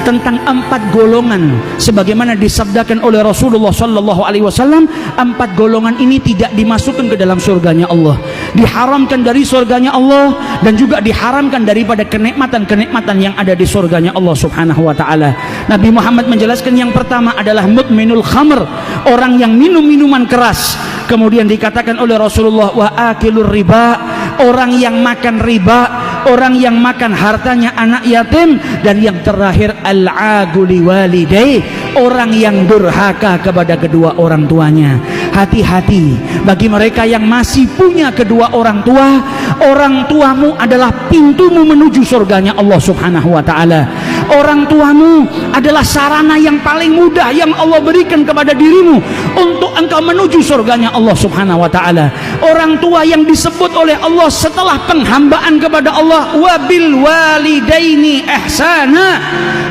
tentang 4 golongan sebagaimana disabdakan oleh Rasulullah sallallahu alaihi wasallam. 4 golongan ini tidak dimasukkan ke dalam surganya Allah, diharamkan dari surganya Allah, dan juga diharamkan daripada kenikmatan-kenikmatan yang ada di surganya Allah subhanahu wa ta'ala. Nabi Muhammad menjelaskan yang pertama adalah mudminul khamr, orang yang minum minuman keras. Kemudian dikatakan oleh Rasulullah wa akilur riba, orang yang makan riba, orang yang makan hartanya anak yatim. Dan yang terakhir al-aguli walidai, orang yang durhaka kepada kedua orang tuanya. Hati-hati bagi mereka yang masih punya kedua orang tua. Orang tuamu adalah pintumu menuju surganya Allah subhanahu wa ta'ala. Orang tuamu adalah sarana yang paling mudah yang Allah berikan kepada dirimu untuk engkau menuju surganya Allah subhanahu wa ta'ala. Orang tua yang disebut oleh Allah setelah penghambaan kepada Allah, wabil walidaini ihsana.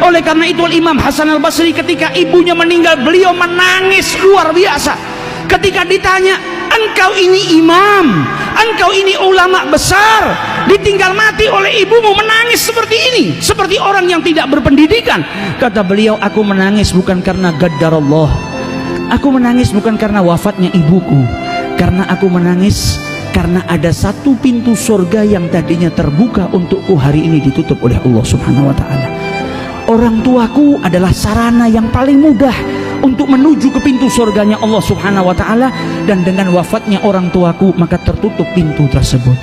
Oleh karena itu Imam Hasan al-Basri ketika ibunya meninggal, beliau menangis luar biasa ketika ditanya, engkau ini imam, engkau ini ulama besar, ditinggal mati oleh ibumu, menangis seperti ini, seperti orang yang tidak berpendidikan. Kata beliau, aku menangis bukan karena gaddarallah, aku menangis bukan karena wafatnya ibuku, karena aku menangis karena ada satu pintu surga yang tadinya terbuka untukku hari ini ditutup oleh Allah subhanahu wa ta'ala. Orang tuaku adalah sarana yang paling mudah untuk menuju ke pintu surganya Allah subhanahu wa ta'ala, dan dengan wafatnya orang tuaku maka tertutup pintu tersebut.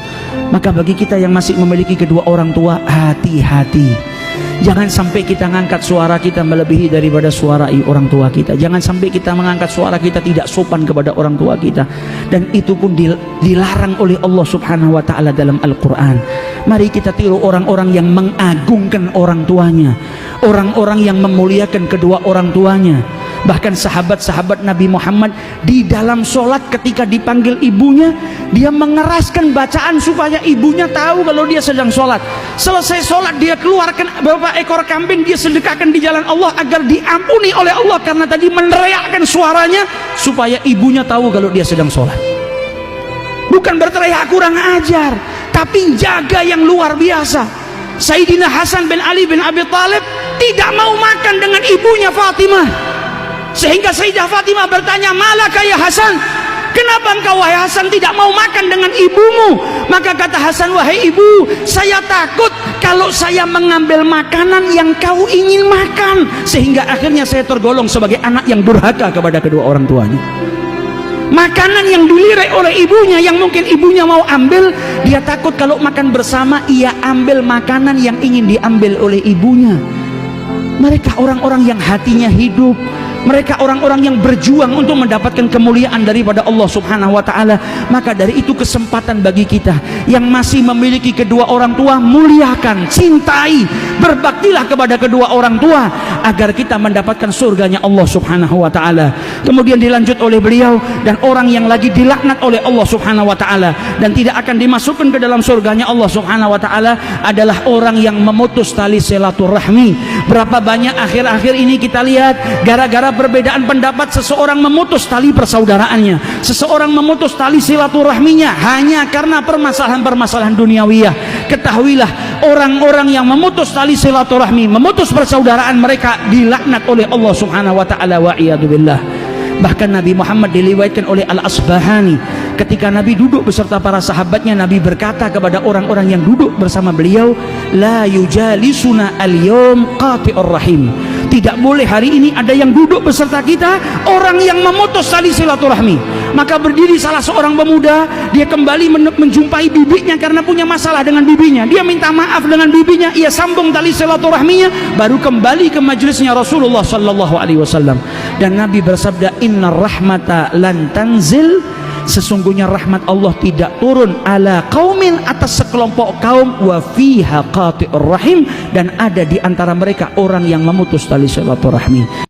Maka bagi kita yang masih memiliki kedua orang tua, hati-hati, jangan sampai kita mengangkat suara kita melebihi daripada suara orang tua kita. Jangan sampai kita mengangkat suara kita tidak sopan kepada orang tua kita, dan itu pun dilarang oleh Allah subhanahu wa ta'ala dalam Al-Quran. Mari kita tiru orang-orang yang mengagungkan orang tuanya, orang-orang yang memuliakan kedua orang tuanya. Bahkan sahabat-sahabat Nabi Muhammad di dalam sholat ketika dipanggil ibunya, dia mengeraskan bacaan supaya ibunya tahu kalau dia sedang sholat. Selesai sholat dia keluarkan beberapa ekor kambing, dia sedekahkan di jalan Allah agar diampuni oleh Allah, karena tadi meneriakkan suaranya supaya ibunya tahu kalau dia sedang sholat. Bukan berteriak kurang ajar, tapi jaga yang luar biasa. Sayyidina Hasan bin Ali bin Abi Thalib tidak mau makan dengan ibunya Fatimah, sehingga Sayyidah Fatimah bertanya, malaka ya Hasan, kenapa engkau wahai Hasan tidak mau makan dengan ibumu? Maka kata Hasan, wahai ibu, saya takut kalau saya mengambil makanan yang kau ingin makan, sehingga akhirnya saya tergolong sebagai anak yang durhaka kepada kedua orang tuanya. Makanan yang dilirik oleh ibunya, yang mungkin ibunya mau ambil, dia takut kalau makan bersama ia ambil makanan yang ingin diambil oleh ibunya. Mereka orang-orang yang hatinya hidup, mereka orang-orang yang berjuang untuk mendapatkan kemuliaan daripada Allah subhanahu wa ta'ala. Maka dari itu kesempatan bagi kita yang masih memiliki kedua orang tua, muliakan, cintai, berbaktilah kepada kedua orang tua agar kita mendapatkan surganya Allah subhanahu wa ta'ala. Kemudian dilanjut oleh beliau, dan orang yang lagi dilaknat oleh Allah subhanahu wa ta'ala dan tidak akan dimasukkan ke dalam surganya Allah subhanahu wa ta'ala adalah orang yang memutus tali silaturahmi. Berapa banyak akhir-akhir ini kita lihat, gara-gara perbedaan pendapat seseorang memutus tali persaudaraannya, seseorang memutus tali silaturahminya hanya karena permasalahan-permasalahan duniawiyah. Ketahuilah, orang-orang yang memutus tali silaturahmi, memutus persaudaraan, mereka dilaknat oleh Allah subhanahu wa ta'ala, wa iyadzubillah. Bahkan Nabi Muhammad diriwayatkan oleh Al-Asbahani, ketika Nabi duduk beserta para sahabatnya, Nabi berkata kepada orang-orang yang duduk bersama beliau, la yujalisuna al-yawm qati'ur rahim, tidak boleh hari ini ada yang duduk beserta kita orang yang memutus tali silaturahmi. Maka berdiri salah seorang pemuda, dia kembali menjumpai bibinya karena punya masalah dengan bibinya, dia minta maaf dengan bibinya, ia sambung tali silaturahminya, baru kembali ke majelisnya Rasulullah sallallahu alaihi wasallam. Dan Nabi bersabda, innar rahmata lan tanzil, sesungguhnya rahmat Allah tidak turun ala qaumin, atas sekelompok kaum, wa fiha qati'ur rahim, dan ada di antara mereka orang yang memutus tali silaturahmi.